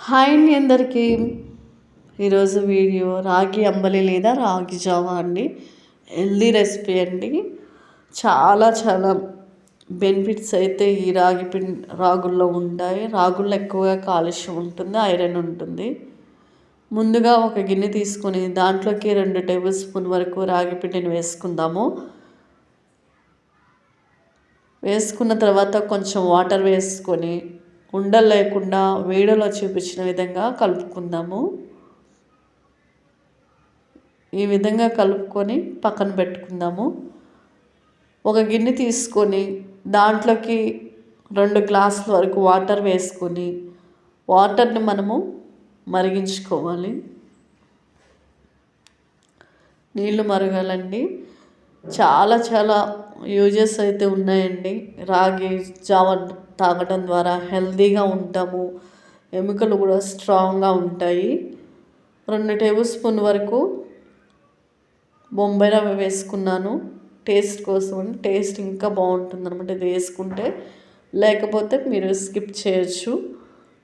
Hi అండి అందరికీ. ఈరోజు వీడియో రాగి అంబలి లేదా రాగి జావా అండి. హెల్దీ రెసిపీ అండి. చాలా చాలా బెనిఫిట్స్ అయితే ఈ రాగుల్లో ఉంటాయి. రాగుల్లో ఎక్కువగా కాల్షియం ఉంటుంది, ఐరన్ ఉంటుంది. ముందుగా ఒక గిన్నె తీసుకొని దాంట్లోకి 2 టేబుల్ స్పూన్ వరకు రాగి పిండిని వేసుకుందాము. వేసుకున్న తర్వాత కొంచెం వాటర్ వేసుకొని ఉండలు లేకుండా వీడియోలో చూపించిన విధంగా కలుపుకుందాము. ఈ విధంగా కలుపుకొని పక్కన పెట్టుకుందాము. ఒక గిన్నె తీసుకొని దాంట్లోకి 2 గ్లాసుల వరకు వాటర్ వేసుకొని వాటర్ని మనము మరిగించుకోవాలి. నీళ్ళు మరగాలండి. చాలా చాలా యూజెస్ అయితే ఉన్నాయండి. రాగి జావ తాగడం ద్వారా హెల్తీగా ఉంటాము, ఎముకలు కూడా స్ట్రాంగ్గా ఉంటాయి. 2 టేబుల్ స్పూన్ వరకు బొంబాయి రవ్వ వేసుకున్నాను టేస్ట్ కోసం. టేస్ట్ ఇంకా బాగుంటుంది అనమాట ఇది వేసుకుంటే, లేకపోతే మీరు స్కిప్ చేయొచ్చు.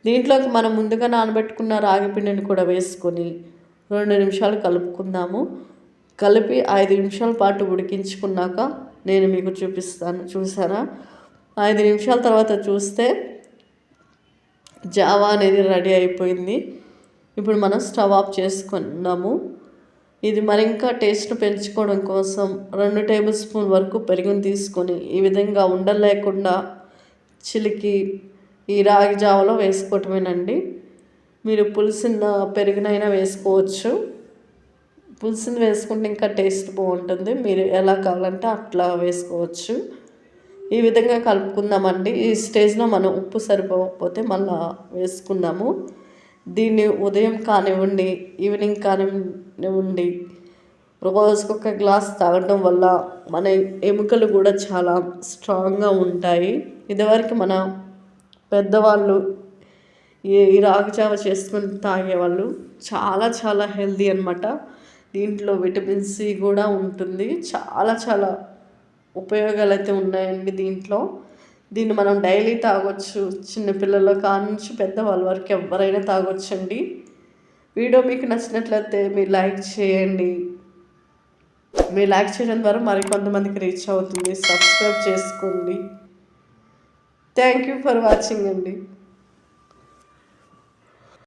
దీంట్లోకి మనం ముందుగా నానబెట్టుకున్న రాగి పిండిని కూడా వేసుకొని 2 నిమిషాలు కలుపుకుందాము. కలిపి 5 నిమిషాల పాటు ఉడికించుకున్నాక నేను మీకు చూపిస్తాను. చూసారా, 5 నిమిషాల తర్వాత చూస్తే జావా అనేది రెడీ అయిపోయింది. ఇప్పుడు మనం స్టవ్ ఆఫ్ చేసుకున్నాము. ఇది మరింకా టేస్ట్ పెంచుకోవడం కోసం 2 టేబుల్ స్పూన్ వరకు పెరుగుని తీసుకొని ఈ విధంగా ఉండలేకుండా చిలికి ఈ రాగి జావలో వేసుకోవటమేనండి. మీరు పులిసిన పెరుగునైనా వేసుకోవచ్చు. పులుసుని వేసుకుంటే ఇంకా టేస్ట్ బాగుంటుంది. మీరు ఎలా కావాలంటే అట్లా వేసుకోవచ్చు. ఈ విధంగా కలుపుకుందామండి. ఈ స్టేజ్లో మనం ఉప్పు సరిపోకపోతే మళ్ళీ వేసుకుందాము. దీన్ని ఉదయం కానివ్వండి, ఈవినింగ్ కానివ్వండి, రోజుకొక గ్లాస్ తాగడం వల్ల మన ఎముకలు కూడా చాలా స్ట్రాంగ్గా ఉంటాయి. ఇదివరకు మన పెద్దవాళ్ళు ఈ రాగి జావ చేసుకొని తాగేవాళ్ళు. చాలా చాలా హెల్దీ అనమాట. దీంట్లో విటమిన్ సి కూడా ఉంటుంది. చాలా చాలా ఉపయోగాలు అయితే ఉన్నాయండి దీంట్లో. దీన్ని మనం డైలీ తాగొచ్చు. చిన్నపిల్లల కానుంచి పెద్దవాళ్ళ వరకు ఎవరైనా తాగొచ్చండి. వీడియో మీకు నచ్చినట్లయితే మీరు లైక్ చేయండి. మీరు లైక్ చేయడం ద్వారా మరికొంతమందికి రీచ్ అవుతుంది. సబ్స్క్రైబ్ చేసుకోండి. థ్యాంక్ యూ ఫర్ వాచింగ్ అండి.